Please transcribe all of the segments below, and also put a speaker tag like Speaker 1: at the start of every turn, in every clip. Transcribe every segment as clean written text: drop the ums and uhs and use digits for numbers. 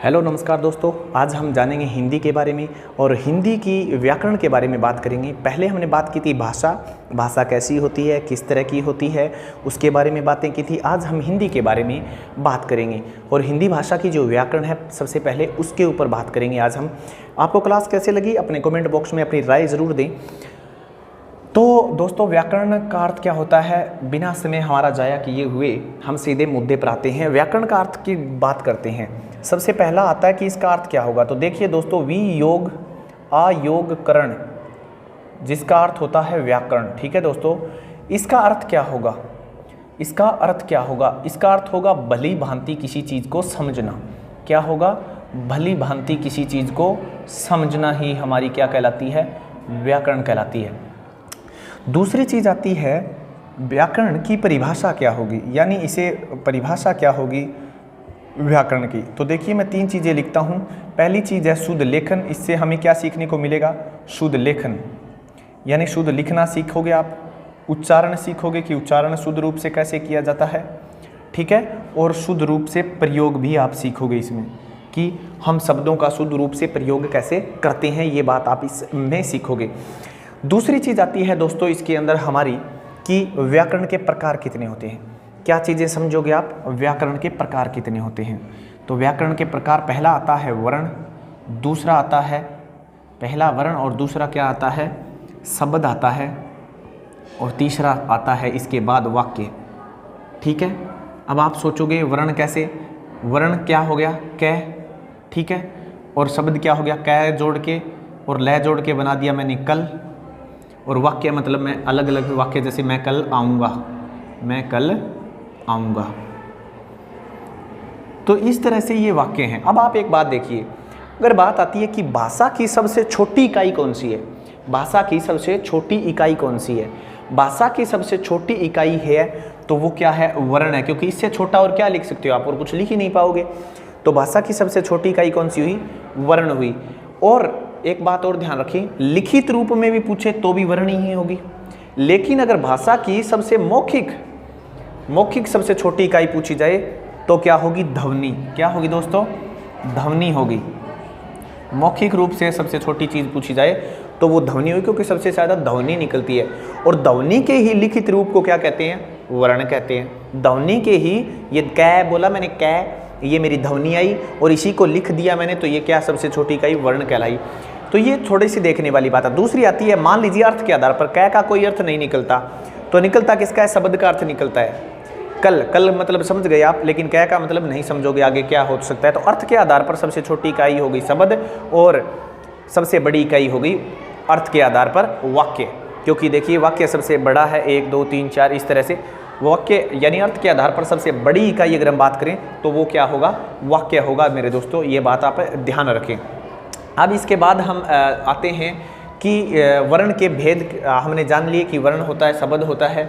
Speaker 1: Hello नमस्कार दोस्तों, आज हम जानेंगे हिंदी के बारे में और हिंदी की व्याकरण के बारे में बात करेंगे। पहले हमने बात की थी भाषा कैसी होती है, किस तरह की होती है, उसके बारे में बातें की थी। आज हम हिंदी के बारे में बात करेंगे और हिंदी भाषा की जो व्याकरण है सबसे पहले उसके ऊपर बात करेंगे आज हम। आपको क्लास कैसे लगी अपने कमेंट बॉक्स में अपनी राय ज़रूर दें। तो दोस्तों, व्याकरण का अर्थ क्या होता है? बिना समय हमारा जाया किए हुए हम सीधे मुद्दे पर आते हैं। व्याकरण का अर्थ की बात करते हैं। सबसे पहला आता है कि इसका अर्थ क्या होगा। तो देखिए दोस्तों, वियोग अयोग करण, जिसका अर्थ होता है व्याकरण। ठीक है दोस्तों, इसका अर्थ क्या होगा? इसका अर्थ क्या होगा? इसका अर्थ होगा भली भांति किसी चीज़ को समझना। क्या होगा? भली भांति किसी चीज़ को समझना ही हमारी क्या कहलाती है? व्याकरण कहलाती है। दूसरी चीज़ आती है व्याकरण की परिभाषा क्या होगी, यानी इसे परिभाषा क्या होगी व्याकरण की। तो देखिए, मैं 3 चीज़ें लिखता हूँ। पहली चीज़ है शुद्ध लेखन। इससे हमें क्या सीखने को मिलेगा? शुद्ध लेखन, यानी शुद्ध लिखना सीखोगे आप। उच्चारण सीखोगे कि उच्चारण शुद्ध रूप से कैसे किया जाता है। ठीक है, और शुद्ध रूप से प्रयोग भी आप सीखोगे इसमें, कि हम शब्दों का शुद्ध रूप से प्रयोग कैसे करते हैं, ये बात आप इसमें सीखोगे। दूसरी चीज़ आती है दोस्तों इसके अंदर हमारी, कि व्याकरण के प्रकार कितने होते हैं। क्या चीज़ें समझोगे आप? व्याकरण के प्रकार कितने होते हैं। तो व्याकरण के प्रकार, पहला आता है वर्ण, दूसरा आता है पहला वर्ण, और दूसरा क्या आता है? शब्द आता है, और तीसरा आता है इसके बाद वाक्य। ठीक है, अब आप सोचोगे वर्ण कैसे? वर्ण क्या हो गया? कै। ठीक है, और शब्द क्या हो गया? कै जोड़ के और लय जोड़ के बना दिया मैंने कल। और वाक्य मतलब मैं अलग अलग वाक्य, जैसे मैं कल आऊँगा, मैं कल आऊँगा। तो इस तरह से ये वाक्य हैं। अब आप एक बात देखिए, अगर बात आती है कि भाषा की सबसे छोटी इकाई कौन सी है, भाषा की सबसे छोटी इकाई कौन सी है? भाषा की सबसे छोटी इकाई है तो वो क्या है? वर्ण है, क्योंकि इससे छोटा और क्या लिख सकते हो आप? और कुछ लिख ही नहीं पाओगे। तो भाषा की सबसे छोटी इकाई कौन सी हुई? वर्ण हुई। और एक बात और ध्यान रखें, लिखित रूप में भी पूछे तो भी वर्ण ही होगी। लेकिन अगर भाषा की सबसे मौखिक सबसे छोटी इकाई पूछी जाए तो क्या होगी? ध्वनि। क्या होगी दोस्तों? ध्वनि होगी। मौखिक रूप से सबसे छोटी चीज़ पूछी जाए तो वो ध्वनि होगी, क्योंकि सबसे ज़्यादा ध्वनि निकलती है। और ध्वनि के ही लिखित रूप को क्या कहते हैं? वर्ण कहते हैं। ध्वनि के ही, ये कै बोला मैंने, कै, ये मेरी ध्वनि आई और इसी को लिख दिया मैंने, तो ये क्या? सबसे छोटी इकाई वर्ण कहलाई। तो ये थोड़ी सी देखने वाली बात है। दूसरी आती है, मान लीजिए अर्थ के आधार पर कै का कोई अर्थ नहीं निकलता, तो निकलता किसका है? शब्द का अर्थ निकलता है। कल मतलब समझ गए आप, लेकिन कै का मतलब नहीं समझोगे आगे क्या हो सकता है। तो अर्थ के आधार पर सबसे छोटी इकाई हो गई शब्द, और सबसे बड़ी इकाई हो गई अर्थ के आधार पर वाक्य। क्योंकि देखिए, वाक्य सबसे बड़ा है, 1 2 3 4 इस तरह से वाक्य, यानी अर्थ के आधार पर सबसे बड़ी इकाई अगर हम बात करें तो वो क्या होगा? वाक्य होगा मेरे दोस्तों। ये बात आप ध्यान रखें। अब इसके बाद हम आते हैं कि वर्ण के भेद हमने जान लिए कि वर्ण होता है, शब्द होता है,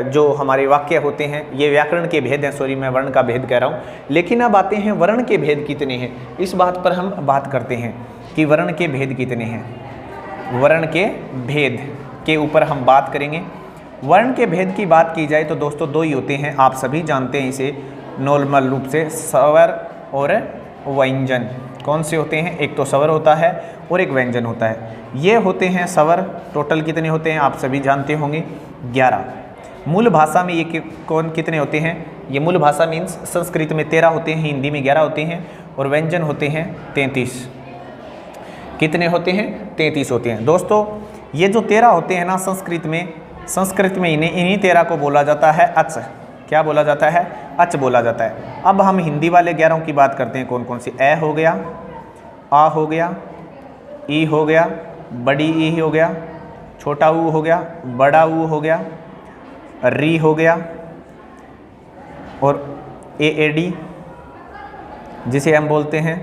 Speaker 1: जो हमारे वाक्य होते हैं, ये व्याकरण के भेद हैं। सॉरी, मैं वर्ण का भेद कह रहा हूँ। लेकिन अब आते हैं वर्ण के भेद कितने हैं, इस बात पर हम बात करते हैं कि वर्ण के भेद कितने हैं। वर्ण के भेद के ऊपर हम बात करेंगे। वर्ण के भेद की बात की जाए तो दोस्तों 2 ही होते हैं, आप सभी जानते हैं इसे नॉर्मल रूप से, स्वर और व्यंजन। कौन से होते हैं? एक तो स्वर होता है और एक व्यंजन होता है। ये होते हैं स्वर। टोटल कितने होते हैं आप सभी जानते होंगे? 11। मूल भाषा में ये कितने होते हैं? ये मूल भाषा मीन्स संस्कृत में 13 होते हैं, हिंदी में 11 होते हैं, और व्यंजन होते हैं 33। कितने होते हैं? 33 होते हैं दोस्तों। ये जो 13 होते हैं ना, संस्कृत में इन्हीं 13 को बोला जाता है अच। क्या बोला जाता है? अच बोला जाता है। अब हम हिंदी वाले 11 की बात करते हैं। कौन कौन सी? ए हो गया, आ हो गया, ई हो गया, बड़ी ई हो गया, छोटा ऊ हो गया, बड़ा ऊ हो गया, री हो गया, और एडी जिसे हम बोलते हैं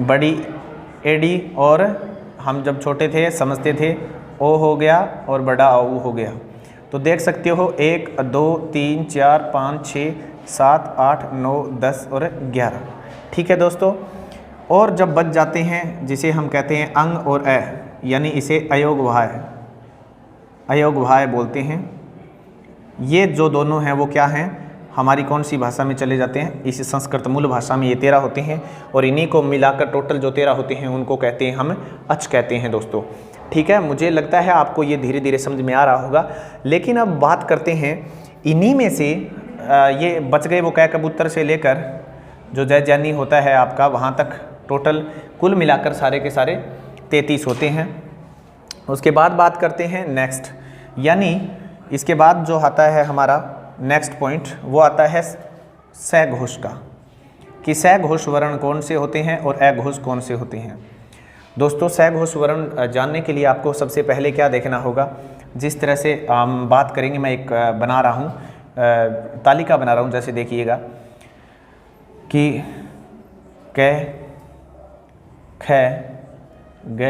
Speaker 1: बड़ी एडी, और हम जब छोटे थे समझते थे ओ हो गया और बड़ा ऊ हो गया। तो देख सकते हो 1 2 3 4 5 6 7 8 9 10 और 11। ठीक है दोस्तों। और जब बच जाते हैं, जिसे हम कहते हैं अंग और अ, यानी इसे अयोगवाय बोलते हैं। ये जो दोनों हैं वो क्या हैं? हमारी कौन सी भाषा में चले जाते हैं, इस संस्कृत मूल भाषा में ये 13 होते हैं और इन्हीं को मिलाकर टोटल जो 13 होते हैं उनको कहते हैं हम अच कहते हैं दोस्तों। ठीक है, मुझे लगता है आपको ये धीरे धीरे समझ में आ रहा होगा। लेकिन अब बात करते हैं इन्हीं में से ये बच गए वो कै कबूतर से लेकर जो जय जैनी होता है आपका वहाँ तक टोटल कुल मिलाकर सारे के सारे 33 होते हैं। उसके बाद बात करते हैं नेक्स्ट, यानी इसके बाद जो आता है हमारा नेक्स्ट पॉइंट वो आता है सघोष का, कि सघोष वर्ण कौन से होते हैं और अघोष कौन से होते हैं। दोस्तों सघोष वर्ण जानने के लिए आपको सबसे पहले क्या देखना होगा, जिस तरह से हम बात करेंगे, मैं एक बना रहा हूँ तालिका बना रहा हूँ, जैसे देखिएगा कि क ख ग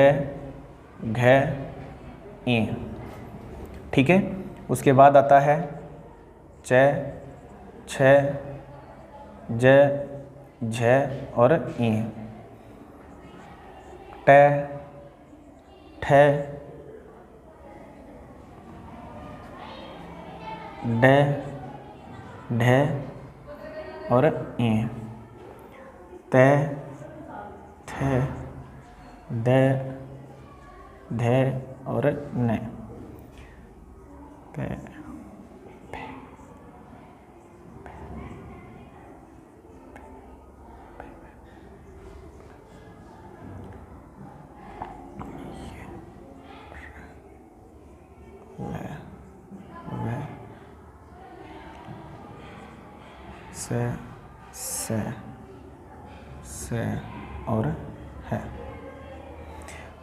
Speaker 1: घ इ, ठीक है। उसके बाद आता है च छ ज झ और इ, ट ठ ड ढ और इ, त थ द ध और न, स और है।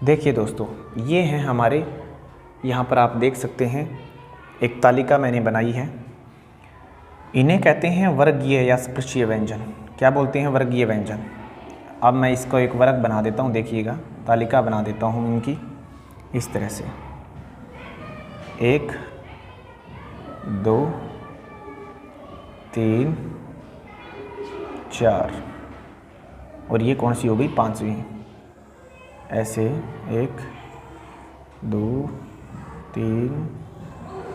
Speaker 1: देखिए दोस्तों, ये हैं हमारे, यहाँ पर आप देख सकते हैं एक तालिका मैंने बनाई है। इन्हें कहते हैं वर्गीय या स्पृश्य व्यंजन। क्या बोलते हैं? वर्गीय व्यंजन। अब मैं इसको एक वर्ग बना देता हूँ, देखिएगा तालिका बना देता हूँ इनकी इस तरह से, 1 2 3 4 और ये कौन सी हो गई? 5वीं। ऐसे 1 2 3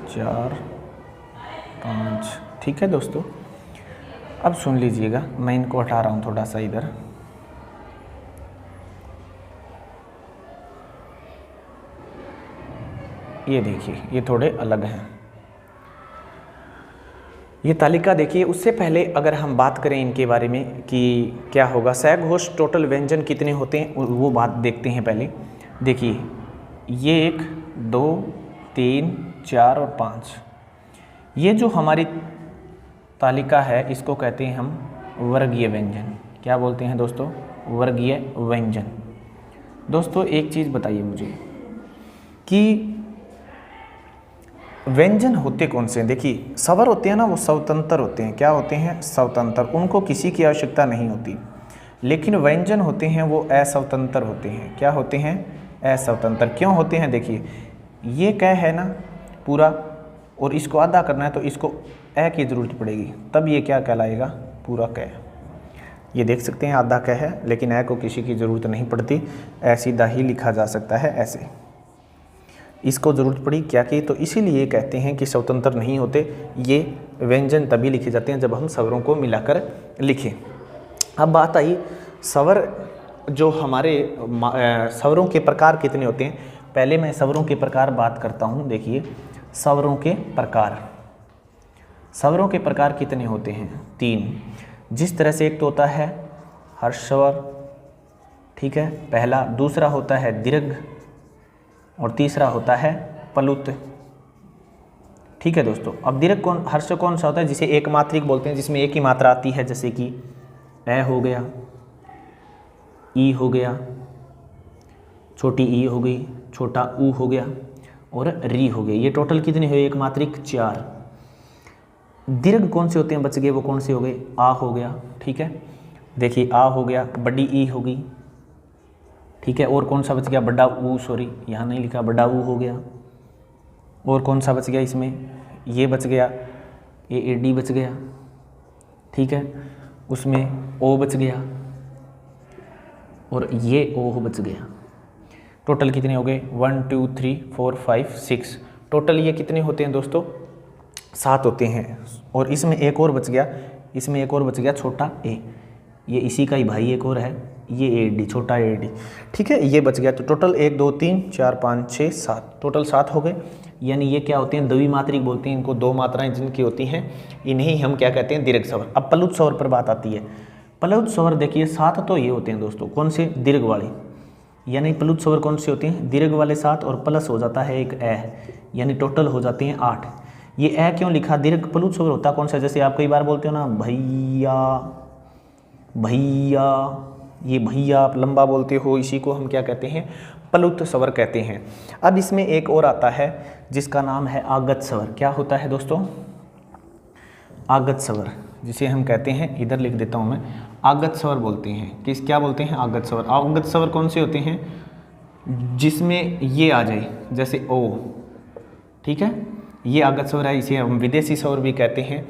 Speaker 1: 4 5, ठीक है दोस्तों। अब सुन लीजिएगा, मैं इनको हटा रहा हूँ थोड़ा सा इधर। ये देखिए, ये थोड़े अलग हैं। ये तालिका देखिए। उससे पहले अगर हम बात करें इनके बारे में कि क्या होगा, सघोष टोटल व्यंजन कितने होते हैं वो बात देखते हैं पहले। देखिए ये 1 2 3 4 और 5, ये जो हमारी तालिका है इसको कहते हैं हम वर्गीय व्यंजन। क्या बोलते हैं दोस्तों? वर्गीय व्यंजन। दोस्तों एक चीज़ बताइए मुझे कि व्यंजन होते कौन से हैं? देखिए स्वर होते हैं ना, वो स्वतंत्र होते हैं। क्या होते हैं? स्वतंत्र, उनको किसी की आवश्यकता नहीं होती। लेकिन व्यंजन होते हैं वो अस्वतंत्र होते हैं। क्या होते हैं? अस्वतंत्र। क्यों होते हैं? देखिए ये क है ना पूरा, और इसको आधा करना है तो इसको ए की ज़रूरत पड़ेगी, तब ये क्या कहलाएगा? पूरा क। ये देख सकते हैं आधा क है, लेकिन ए को किसी की ज़रूरत नहीं पड़ती, ए सीधा ही लिखा जा सकता है ऐसे। इसको ज़रूरत पड़ी क्या की, तो इसीलिए कहते हैं कि स्वतंत्र नहीं होते। ये व्यंजन तभी लिखे जाते हैं जब हम स्वरों को मिलाकर लिखें। अब बात आई स्वर, जो हमारे स्वरों के प्रकार कितने होते हैं। पहले मैं स्वरों के प्रकार बात करता हूँ। देखिए स्वरों के प्रकार, स्वरों के प्रकार कितने होते हैं? 3। जिस तरह से एक तो होता है हर्ष स्वर, ठीक है, पहला। दूसरा होता है दीर्घ और तीसरा होता है प्लुत, ठीक है दोस्तों। अब दीर्घ कौन, हर्ष कौन सा होता है? जिसे एक मात्रिक बोलते हैं, जिसमें एक ही मात्रा आती है, जैसे कि ए हो गया, ई हो गया, छोटी ई हो गई, छोटा ऊ हो गया और री हो गई। ये टोटल कितने हुए? एक मात्रिक 4। दीर्घ कौन से होते हैं? बच गए वो कौन से हो गए? आ हो गया, ठीक है। देखिए आ हो गया, बड़ी ई हो गई, ठीक है। और कौन सा बच गया? बड़ा ऊ, सॉरी यहाँ नहीं लिखा, बड़ा ऊ हो गया। और कौन सा बच गया इसमें? ये बच गया, ए डी बच गया, ठीक है। उसमें ओ बच गया और ये ओ बच गया। टोटल कितने हो गए? 1 2 3 4 5 6। टोटल ये कितने होते हैं दोस्तों? 7 होते हैं, और इसमें एक और बच गया, इसमें एक और बच गया छोटा ए, ये इसी का ही भाई एक और है, ये ए डी, छोटा ए डी, ठीक है, ये बच गया। तो टोटल 1 2 3 4 5 6 7, टोटल 7 हो गए। यानी ये क्या होते हैं, द्विमात्रिक बोलते हैं इनको, 2 मात्राएं जिनकी होती हैं इन्हीं हम क्या कहते हैं, दीर्घ स्वर। अब प्लुत स्वर पर बात आती है। प्लुत स्वर देखिए 7 तो ये होते हैं दोस्तों, कौन से, दीर्घ वाले, यानी प्लुत स्वर कौन से होते हैं, दीर्घ वाले 7, और प्लस हो जाता है एक ए, यानी टोटल हो जाते हैं 8। ये ए क्यों लिखा, दीर्घ प्लुत स्वर होता कौन सा, जैसे आप कई बार बोलते हो ना भैया भैया, ये भैया आप लंबा बोलते हो, इसी को हम क्या कहते हैं, प्लुत स्वर कहते हैं। अब इसमें एक और आता है जिसका नाम है आगत स्वर। क्या होता है दोस्तों, आगत स्वर, जिसे हम कहते हैं, इधर लिख देता हूं मैं, आगत स्वर बोलते हैं। किस, क्या बोलते हैं, आगत स्वर। आगत स्वर कौन से होते हैं, जिसमें ये आ जाए, जैसे ओ, ठीक है, ये आगत स्वर है, इसे हम विदेशी स्वर भी कहते हैं,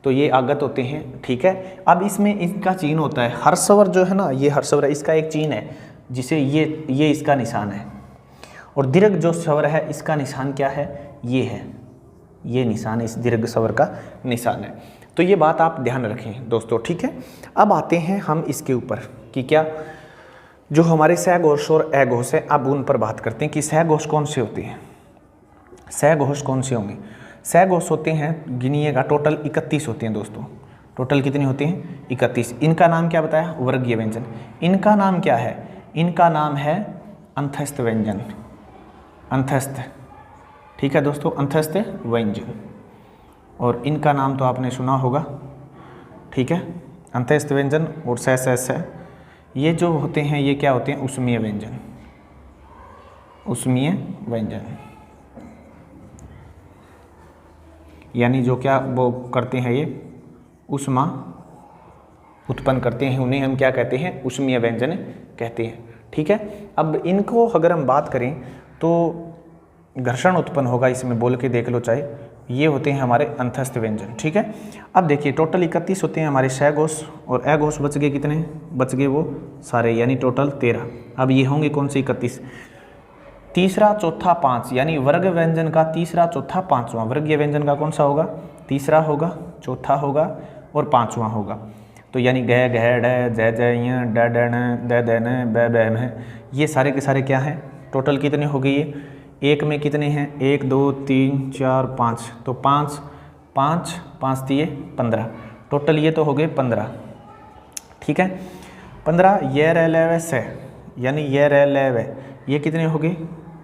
Speaker 1: तो ये आगत होते हैं, ठीक है। अब इसमें इसका चिन्ह होता है, हर स्वर जो है ना, ये हर स्वर है, इसका एक चिन्ह है, जिसे ये इसका निशान है, और दीर्घ जो स्वर है इसका निशान क्या है, ये है, ये निशान इस दीर्घ स्वर का निशान है। तो ये बात आप ध्यान रखें दोस्तों, ठीक है। अब आते हैं हम इसके ऊपर कि क्या, जो हमारे सघोष और अघोष है, अब उन पर बात करते हैं कि सघोष कौन से होते हैं, सघोष कौन से होंगे। सघोष होते हैं, गिनिएगा, टोटल 31 होते हैं दोस्तों, टोटल कितने होते हैं, 31। इनका नाम क्या बताया, वर्गीय व्यंजन। इनका नाम क्या है, इनका नाम है अंतस्थ व्यंजन, अंतस्थ, ठीक है दोस्तों, अंतस्थ व्यंजन, और इनका नाम तो आपने सुना होगा, ठीक है, अंतस्थ व्यंजन और स ये जो होते हैं, ये क्या होते हैं, ऊष्मीय व्यंजन, ऊष्मीय व्यंजन, यानी जो क्या वो करते हैं, ये ऊष्मा उत्पन्न करते हैं, उन्हें हम क्या कहते हैं, ऊष्मीय व्यंजन कहते हैं, ठीक है। अब इनको अगर हम बात करें तो घर्षण उत्पन्न होगा, इसमें बोल के देख लो चाहे, ये होते हैं हमारे अंतस्थ व्यंजन, ठीक है। अब देखिए टोटल 31 होते हैं हमारे सघोष, और अघोष बच गए कितने, बच गए वो सारे, यानी टोटल 13। अब ये होंगे कौन से 31, तीसरा चौथा 5, यानी वर्ग व्यंजन का तीसरा चौथा पांचवां, वर्गीय व्यंजन का कौन सा होगा, तीसरा होगा, चौथा होगा और पांचवां होगा। तो यानी गै गह ड जय जय ड ड न द द न ब ब न, ये सारे के सारे क्या हैं, टोटल कितने हो गए, ये एक में कितने हैं, 1 2 3 4 5, तो 5 5 5 दिए 15, टोटल ये तो हो गए 15, ठीक है। 15 ये रह ले से, यानी ये रह ले वे, ये कितने हो गए,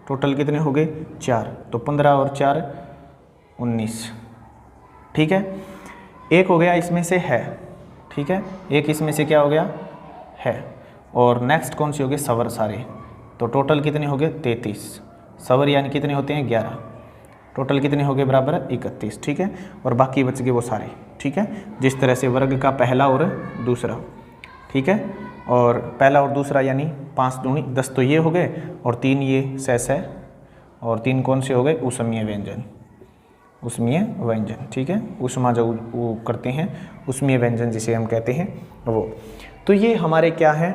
Speaker 1: टोटल कितने हो गए 4, तो 15 और 4 19, ठीक है। एक हो गया इसमें से है, ठीक है, एक इसमें से क्या हो गया है, और नेक्स्ट कौन सी हो गए, स्वर सारे, तो टोटल कितने हो गए 33, स्वर यानी कितने होते हैं 11, टोटल कितने हो गए बराबर 31, ठीक है, और बाकी बच गए वो सारे, ठीक है। जिस तरह से वर्ग का पहला और दूसरा, ठीक है, और पहला और दूसरा यानी 5 दूनी 10, तो ये हो गए, और 3 ये स, और 3 कौन से हो गए, ऊष्मीय व्यंजन, ऊष्मीय व्यंजन, ठीक है, ऊष्मा जो वो करते हैं, ऊष्मीय व्यंजन जिसे हम कहते हैं वो। तो ये हमारे क्या है,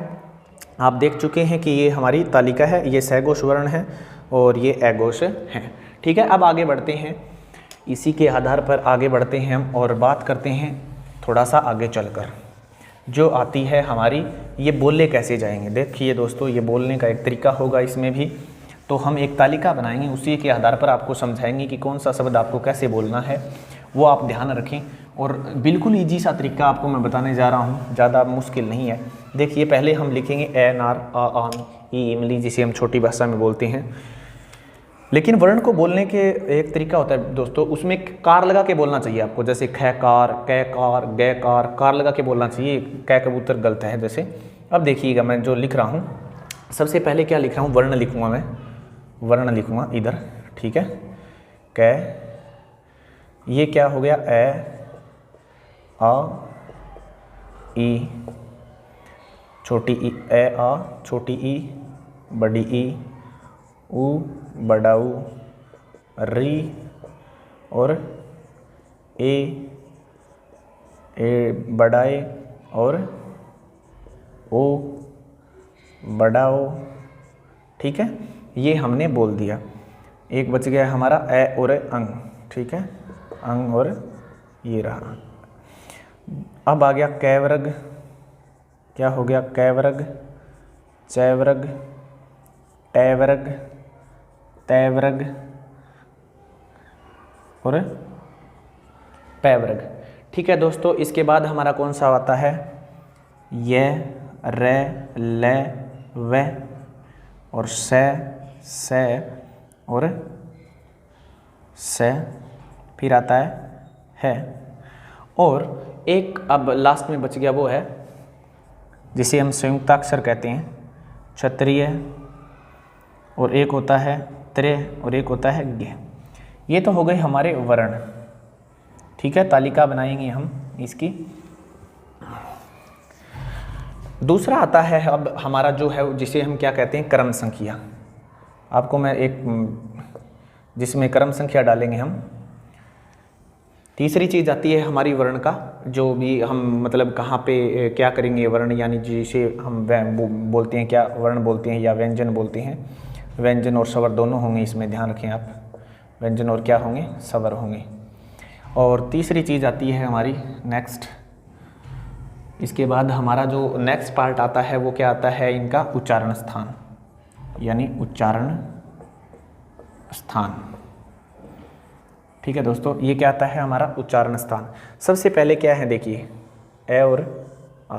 Speaker 1: आप देख चुके हैं कि ये हमारी तालिका है, ये सघोष वर्ण है और ये अघोष है, ठीक है। अब आगे बढ़ते हैं, इसी के आधार पर आगे बढ़ते हैं हम और बात करते हैं थोड़ा सा आगे चलकर, जो आती है हमारी, ये बोले कैसे जाएंगे। देखिए दोस्तों, ये बोलने का एक तरीका होगा इसमें भी, तो हम एक तालिका बनाएंगे, उसी के आधार पर आपको समझाएंगे कि कौन सा शब्द आपको कैसे बोलना है, वो आप ध्यान रखें। और बिल्कुल ईजी सा तरीका आपको मैं बताने जा रहा हूँ, ज़्यादा मुश्किल नहीं है। देखिए पहले हम लिखेंगे ए नार आ आम ई इमली, जिसे हम छोटी भाषा में बोलते हैं, लेकिन वर्ण को बोलने के एक तरीका होता है दोस्तों, उसमें कार लगा के बोलना चाहिए आपको, जैसे ख कार, कै कार, गै कार लगा के बोलना चाहिए, कै कबूतर गलत है जैसे। अब देखिएगा मैं जो लिख रहा हूँ, सबसे पहले क्या लिख रहा हूँ, वर्ण लिखूँगा मैं, वर्ण लिखूँगा इधर, ठीक है, कै, ये क्या हो गया ए आ ई, छोटी ई, ए आ छोटी ई, बड़ी ई, ऊ बड़ा ऊ, री और ए बड़ा ए, और ओ बड़ा ओ, ठीक है। ये हमने बोल दिया। एक बच गया हमारा ए और अंग, ठीक है, अंग और ये रहा। अब आ गया कै वर्ग, क्या हो गया कै वर्ग, चै वर्ग, टै वर्ग, तै वर्ग और पै वर्ग। ठीक है दोस्तों, इसके बाद हमारा कौन सा आता है, य, रै, लै, वै और सै, सै और सै, फिर आता है। और एक अब लास्ट में बच गया वो है जिसे हम संयुक्ताक्षर कहते हैं, क्षत्रिय, और एक होता है त्रेय और एक होता है ज्ञ। ये तो हो गए हमारे वर्ण। ठीक है, तालिका बनाएंगे हम इसकी। दूसरा आता है अब हमारा जो है जिसे हम क्या कहते हैं, क्रम संख्या। आपको मैं एक जिसमें क्रम संख्या डालेंगे हम। तीसरी चीज़ आती है हमारी वर्ण का, जो भी हम मतलब कहाँ पे क्या करेंगे वर्ण, यानी जिसे हम बोलते हैं, क्या वर्ण बोलते हैं या व्यंजन बोलते हैं। व्यंजन और स्वर दोनों होंगे, इसमें ध्यान रखें आप, व्यंजन और क्या होंगे, स्वर होंगे। और तीसरी चीज़ आती है हमारी नेक्स्ट, इसके बाद हमारा जो नेक्स्ट पार्ट आता है वो क्या आता है, इनका उच्चारण स्थान, यानी उच्चारण स्थान। ठीक है दोस्तों, ये क्या आता है हमारा उच्चारण स्थान। सबसे पहले क्या है देखिए, ए और आ।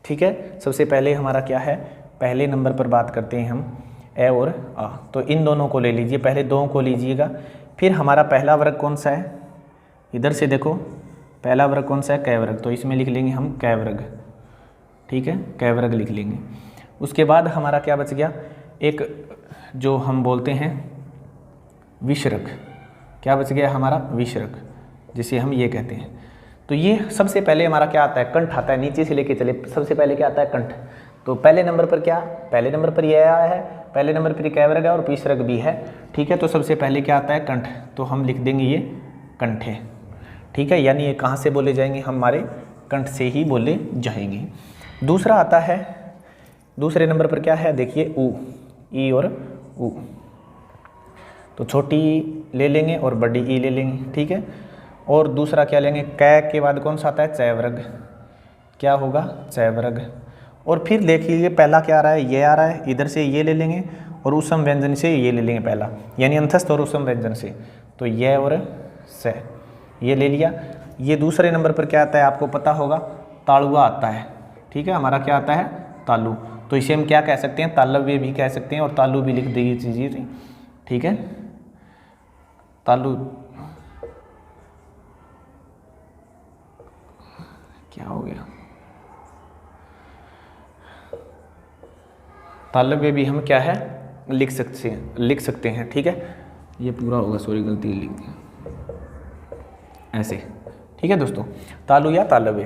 Speaker 1: ठीक है, सबसे पहले हमारा क्या है, पहले नंबर पर बात करते हैं हम ए और आ। तो इन दोनों को ले लीजिए, पहले दो को लीजिएगा। फिर हमारा पहला वर्ग कौन सा है, इधर से देखो, पहला वर्ग कौन सा है, कै वर्ग। तो इसमें लिख लेंगे हम कै वर्ग। ठीक है, कै वर्ग लिख लेंगे। उसके बाद हमारा क्या बच गया, एक जो हम बोलते हैं विसर्ग। क्या बच गया हमारा, विसर्ग, जिसे हम ये कहते हैं। तो ये सबसे पहले हमारा क्या आता है, कंठ आता है। नीचे से लेके चले, सबसे पहले क्या आता है, कंठ। तो पहले नंबर पर क्या, पहले नंबर पर ये आया है, पहले नंबर पर कै वर्ग है और विसर्ग भी है। ठीक है, तो सबसे पहले क्या आता है, कंठ। तो हम लिख देंगे ये कंठे। ठीक है, यानी ये कहाँ से बोले जाएंगे, हमारे कंठ से ही बोले जाएंगे। दूसरा आता है, दूसरे नंबर पर क्या है देखिए, ऊ, ई और ऊ। तो छोटी ई ले लेंगे और बड़ी ई ले लेंगे। ठीक है, और दूसरा क्या लेंगे, कै के बाद कौन सा आता है, चै वर्ग। क्या होगा, चै वर्ग। और फिर देखिए पहला क्या आ रहा है, ये आ रहा है, इधर से ये ले लेंगे और उसम व्यंजन से ये ले लेंगे पहला, यानी अंतस्थ और उसम व्यंजन से। तो ये और से ये ले लिया। ये दूसरे नंबर पर क्या आता है, आपको पता होगा, तालुआ आता है। ठीक है, हमारा क्या आता है, तालु। तो इसे हम क्या कह सकते हैं, तालव्य भी कह सकते हैं और तालु भी लिख दीजिए। ठीक है, तालु क्या हो गया, तालव्य भी हम क्या है लिख सकते हैं। ठीक है, ये पूरा होगा, सॉरी गलती लिख दी ऐसे। ठीक है दोस्तों, तालु या तालव्य।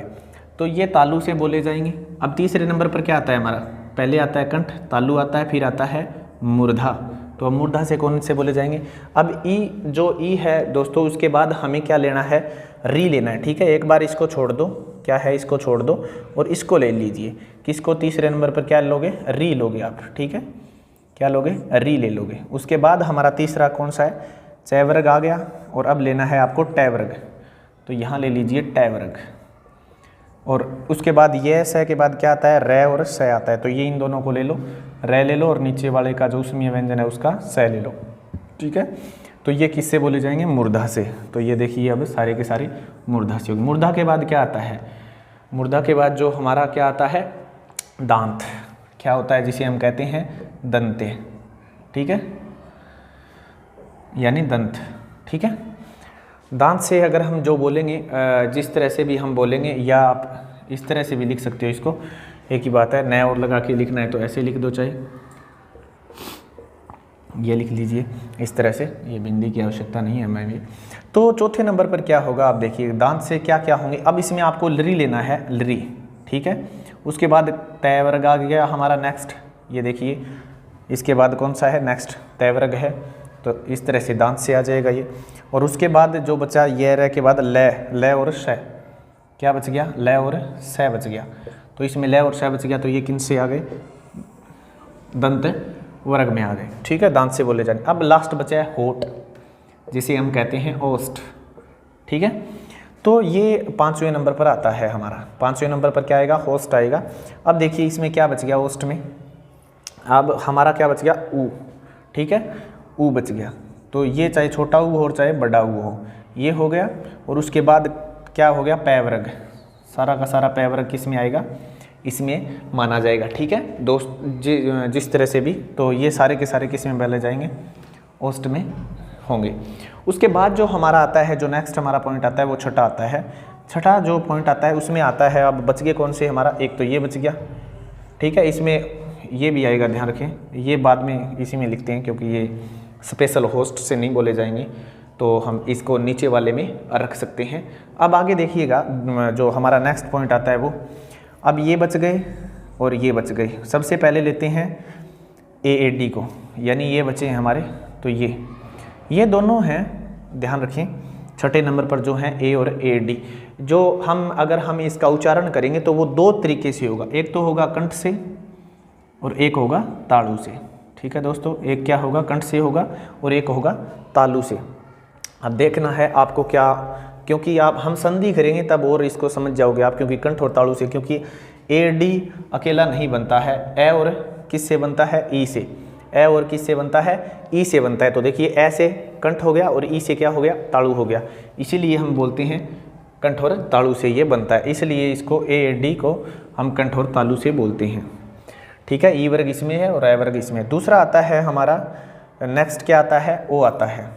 Speaker 1: तो ये तालु से बोले जाएंगे। अब तीसरे नंबर पर क्या आता है हमारा, पहले आता है कंठ, तालु आता है, फिर आता है मूर्धा। तो अब मूर्धा से कौन से बोले जाएंगे। अब ई, जो ई है दोस्तों, उसके बाद हमें क्या लेना है, री लेना है। ठीक है, एक बार इसको छोड़ दो, क्या है, इसको छोड़ दो और इसको ले लीजिए। किसको, तीसरे नंबर पर क्या लोगे, री लोगे आप। ठीक है, क्या लोगे, री ले लोगे। उसके बाद हमारा तीसरा कौन सा है, चै वर्ग आ गया। और अब लेना है आपको टै वर्ग। तो यहाँ ले लीजिए टै वर्ग। और उसके बाद ये स के बाद क्या आता है, रै और स आता है। तो ये इन दोनों को ले लो, रै ले लो और नीचे वाले का जो उसमें व्यंजन है उसका स ले लो। ठीक है, तो ये किससे बोले जाएंगे, मूर्धा से। तो ये देखिए अब सारे के सारे मूर्धा से होंगे। मूर्धा के बाद क्या आता है, मूर्धा के बाद जो हमारा क्या आता है, दांत। क्या होता है, जिसे हम कहते हैं दंते। ठीक है, यानी दंत। ठीक है, दांत से अगर हम जो बोलेंगे, जिस तरह से भी हम बोलेंगे, या आप इस तरह से भी लिख सकते हो इसको, एक ही बात है। नया और लगा के लिखना है तो ऐसे लिख दो, चाहे ये लिख लीजिए इस तरह से, ये बिंदी की आवश्यकता नहीं है मैं भी। तो चौथे नंबर पर क्या होगा, आप देखिए दांत से क्या क्या होंगे। अब इसमें आपको लरी लेना है, लरी। ठीक है, उसके बाद तै वर्ग आ गया हमारा नेक्स्ट। ये देखिए इसके बाद कौन सा है, नेक्स्ट तै वर्ग है। तो इस तरह से दांत से आ जाएगा ये। और उसके बाद जो बचा, ये रह के बाद लय और श। क्या बच गया, लय और स बच गया। तो इसमें लय और स बच गया, तो ये किन से आ गए, दंत वर्ग में आ गए। ठीक है, दांत से बोले जाने। अब लास्ट बचा है होठ, जिसे हम कहते हैं ओष्ठ। ठीक है। तो ये 5वें नंबर पर आता है हमारा। 5वें नंबर पर क्या आएगा, होस्ट आएगा। अब देखिए इसमें क्या बच गया होस्ट में, अब हमारा क्या बच गया, ऊ, ठीक है, ऊ बच गया। तो ये चाहे छोटा ऊ हो और चाहे बड़ा ऊ हो, ये हो गया। और उसके बाद क्या हो गया, पै वर्ग, सारा का सारा पै वर्ग किस में आएगा, इसमें माना जाएगा। ठीक है दोस्त, जिस तरह से भी, तो ये सारे के सारे किस में पहले जाएंगे, ओस्ट में होंगे। उसके बाद जो हमारा आता है, जो नेक्स्ट हमारा पॉइंट आता है वो छठा आता है। छठा जो पॉइंट आता है उसमें आता है, अब बच गए कौन से हमारा, एक तो ये बच गया, ठीक है। इसमें ये भी आएगा, ध्यान रखें, ये बाद में इसी में लिखते हैं क्योंकि ये स्पेशल होस्ट से नहीं बोले जाएंगे, तो हम इसको नीचे वाले में रख सकते हैं। अब आगे देखिएगा, जो हमारा नेक्स्ट पॉइंट आता है वो, अब ये बच गए और ये बच गए। सबसे पहले लेते हैं AAD को, यानी ये बचे हैं हमारे, तो ये दोनों हैं, ध्यान रखें, छठे नंबर पर जो हैं A और AD। जो हम अगर हम इसका उच्चारण करेंगे तो वो दो तरीके से होगा, एक तो होगा कंठ से और एक होगा तालु से। ठीक है दोस्तों, एक क्या होगा, कंठ से होगा और एक होगा तालु से। अब देखना है आपको क्या, क्योंकि आप हम संधि करेंगे तब और इसको समझ जाओगे आप, क्योंकि कंठ और तालु से, क्योंकि AD अकेला नहीं बनता है, ए और किस से बनता है, ई से, ए और किस से बनता है, ई से बनता है। तो देखिए ए से कंठ हो गया और ई से क्या हो गया, तालु हो गया, इसीलिए हम बोलते हैं कंठ और तालु से ये बनता है, इसलिए इसको AAD को हम कंठ और तालु से बोलते हैं। ठीक है, ई वर्ग इसमें है और ए वर्ग इसमें। दूसरा आता है हमारा, नेक्स्ट क्या आता है, ओ आता है।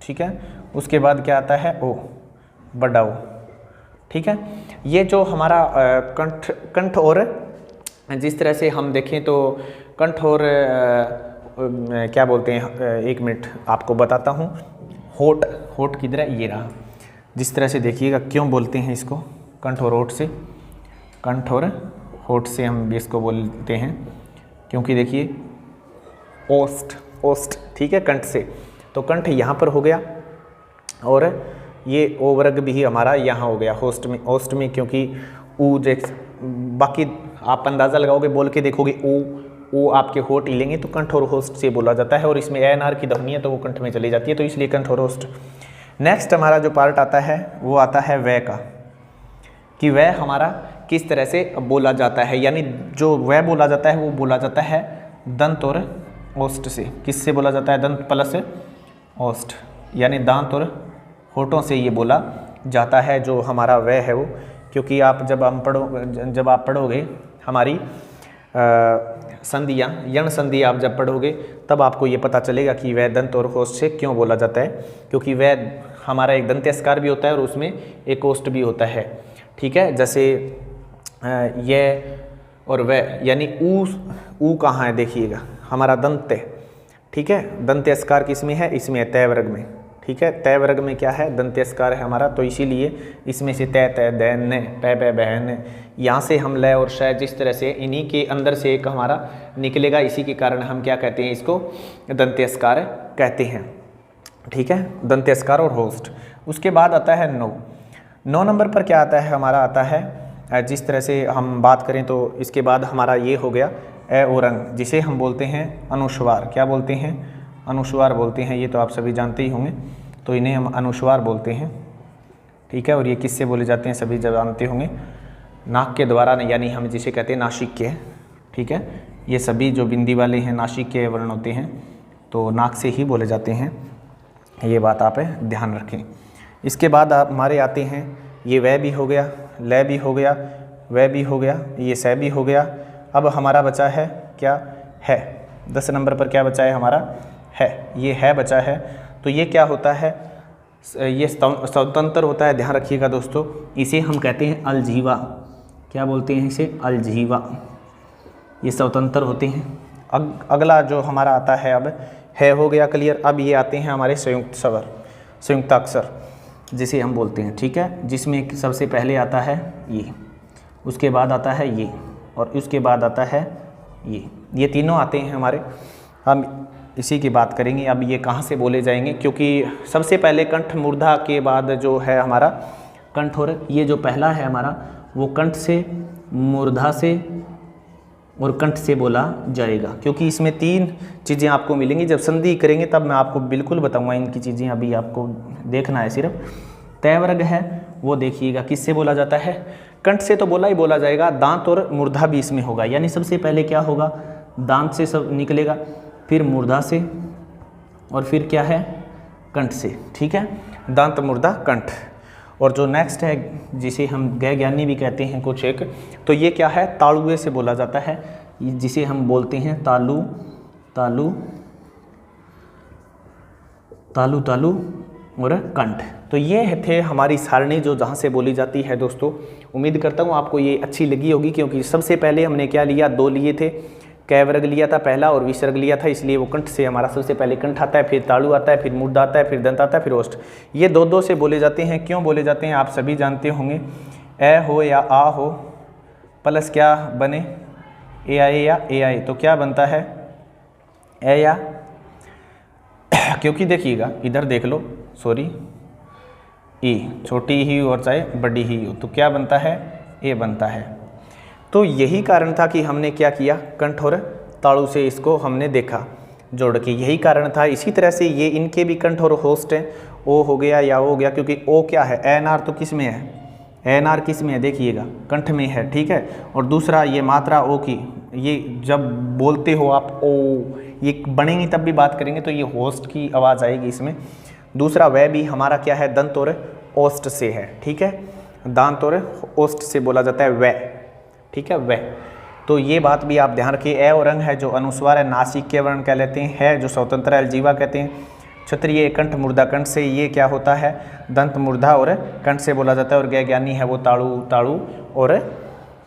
Speaker 1: ठीक है, उसके बाद क्या आता है, ओ, बड़ा ओ। ठीक है, ये जो हमारा कंठ और, जिस तरह से हम देखें तो कंठ और क्या बोलते हैं, एक मिनट आपको बताता हूँ, होठ किधर है, ये रहा। जिस तरह से देखिएगा क्यों बोलते हैं इसको कंठ और होठ से, कंठ और होठ से हम भी इसको बोलते हैं, क्योंकि देखिए ओस्ट, ठीक है, कंठ से, तो कंठ यहाँ पर हो गया और ये ओ वर्ग भी हमारा यहाँ हो गया ओस्ट में, क्योंकि ऊ बाकी आप अंदाज़ा लगाओगे, बोल के देखोगे, ओ आपके होठ हिलेंगे तो कंठ और होस्ट से बोला जाता है, और इसमें ANR की ध्वनि है तो वो कंठ में चली जाती है, तो इसलिए कंठ और होस्ट। नेक्स्ट हमारा जो पार्ट आता है वो आता है वह का, कि वह हमारा किस तरह से बोला जाता है, यानी जो वह बोला जाता है वो बोला जाता है दंत और ओष्ठ से। किससे बोला जाता है, दंत प्लस ओष्ठ, यानी दांत और होठों से ये बोला जाता है जो हमारा वह है वो, क्योंकि आप जब आप पढ़ोगे हमारी संधियाँ, यण संधि आप जब पढ़ोगे तब आपको ये पता चलेगा कि वह दंत और होष्ठ से क्यों बोला जाता है, क्योंकि वह हमारा एक दंत्यस्कार भी होता है और उसमें एक ओष्ठ भी होता है। ठीक है, जैसे यह और वह, यानी ऊ कहाँ है, देखिएगा हमारा दंत, ठीक है, दंत्यस्कार किस में है, इसमें है, तय वर्ग में। ठीक है, तय वर्ग में क्या है, दंत्यस्कार है हमारा, तो इसीलिए इसमें से तय दैन ने पै बहन, यहाँ से हम लय और शय, जिस तरह से इन्हीं के अंदर से एक हमारा निकलेगा, इसी के कारण हम क्या कहते हैं, इसको दंत्यस्कार कहते हैं। ठीक है, दंत्यस्कार और होस्ट। उसके बाद आता है 9 नंबर पर क्या आता है, हमारा आता है, जिस तरह से हम बात करें तो इसके बाद हमारा ये हो गया ए और अंग, जिसे हम बोलते हैं अनुस्वार। क्या बोलते हैं, अनुस्वार बोलते हैं, ये तो आप सभी जानते ही होंगे, तो इन्हें हम अनुस्वार बोलते हैं। ठीक है, और ये किससे बोले जाते हैं, सभी जानते होंगे, नाक के द्वारा, यानी हम जिसे कहते हैं नासिक्य। ठीक है, ये सभी जो बिंदी वाले हैं नासिक्य वर्ण होते हैं, तो नाक से ही बोले जाते हैं, ये बात आप ध्यान रखें। इसके बाद आप हमारे आते हैं, ये वह भी हो गया, लय भी हो गया, वह भी हो गया, ये सह भी हो गया। अब हमारा बचा है क्या, है। 10 नंबर पर क्या बचा है हमारा, है, ये है बचा है। तो ये क्या होता है, ये स्वतंत्र होता है, ध्यान रखिएगा दोस्तों, इसे हम कहते हैं अलजीवा। क्या बोलते हैं इसे, अलजीवा, ये स्वतंत्र होते हैं। अगला जो हमारा आता है, अब है हो गया क्लियर। अब ये आते हैं हमारे संयुक्त स्वर, संयुक्ताक्षर जिसे हम बोलते हैं। ठीक है, जिसमें सबसे पहले आता है ये, उसके बाद आता है ये, और उसके बाद आता है ये तीनों आते हैं हमारे। हम इसी की बात करेंगे। अब ये कहाँ से बोले जाएंगे, क्योंकि सबसे पहले कंठ मूर्धा के बाद जो है हमारा कंठ, और ये जो पहला है हमारा वो कंठ से, मूर्धा से और कंठ से बोला जाएगा, क्योंकि इसमें 3 चीज़ें आपको मिलेंगी। जब संधि करेंगे तब मैं आपको बिल्कुल बताऊंगा इनकी चीज़ें, अभी आपको देखना है सिर्फ। तय वर्ग है वो देखिएगा किससे बोला जाता है, कंठ से तो बोला ही बोला जाएगा, दांत और मूर्धा भी इसमें होगा, यानी सबसे पहले क्या होगा, दांत से सब निकलेगा, फिर मूर्धा से, और फिर क्या है, कंठ से। ठीक है, दांत मूर्धा कंठ। और जो नेक्स्ट है जिसे हम गह ज्ञानी भी कहते हैं कुछ एक, तो ये क्या है, तालुए से बोला जाता है, जिसे हम बोलते हैं तालु तालु तालु तालु और कंठ। तो ये थे हमारी सारणी जो जहाँ से बोली जाती है दोस्तों। उम्मीद करता हूँ आपको ये अच्छी लगी होगी, क्योंकि सबसे पहले हमने क्या लिया, 2 लिए थे, कै वर्ग लिया था पहला और विसर्ग लिया था, इसलिए वो कंठ से हमारा सबसे पहले कंठ आता है, फिर तालु आता है, फिर मूर्धा आता है, फिर दंत आता है, फिर ओष्ठ। ये 2-2 से बोले जाते हैं। क्यों बोले जाते हैं आप सभी जानते होंगे, ए हो या आ हो प्लस क्या बने, ए आए या ए आए, तो क्या बनता है, ए या, क्योंकि देखिएगा इधर देख लो, सॉरी, ई छोटी ही और चाहे बड़ी ही हो तो क्या बनता है, ए बनता है। तो यही कारण था कि हमने क्या किया, कंठ और तालु से इसको हमने देखा जोड़ के, यही कारण था। इसी तरह से ये इनके भी कंठ और होस्ट हैं, ओ हो गया या ओ हो गया, क्योंकि ओ क्या है, एन आर तो किस में है, एन आर किस में है, देखिएगा कंठ में है। ठीक है, और दूसरा ये मात्रा ओ की, ये जब बोलते हो आप ओ, ये बनेंगी तब भी बात करेंगे तो ये होस्ट की आवाज़ आएगी इसमें। दूसरा वह भी हमारा क्या है, दंत और ओष्ठ से है। ठीक है, दांत और ओष्ठ से बोला जाता है वह। ठीक है, वह। तो ये बात भी आप ध्यान रखिए। ए और अंग है जो अनुस्वार है, नासिक के वर्ण कह लेते हैं, है जो स्वतंत्र है अलजीवा कहते हैं, क्षत्रिय कंठ मूर्धा कंठ से ये क्या होता है, दंत मूर्धा और कंठ से बोला जाता है, और गह ज्ञानी है वो तालु तालु और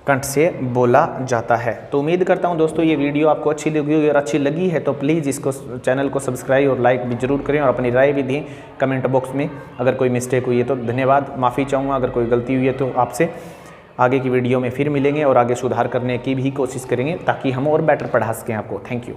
Speaker 1: कंठ से बोला जाता है। तो उम्मीद करता हूं दोस्तों ये वीडियो आपको अच्छी लगी होगी, और अच्छी लगी है तो प्लीज़ इसको चैनल को सब्सक्राइब और लाइक भी जरूर करें, और अपनी राय भी दें कमेंट बॉक्स में। अगर कोई मिस्टेक हुई है तो धन्यवाद, माफ़ी चाहूँगा अगर कोई गलती हुई है तो आपसे। आगे की वीडियो में फिर मिलेंगे और आगे सुधार करने की भी कोशिश करेंगे ताकि हम और बेटर पढ़ा सकें आपको। Thank you.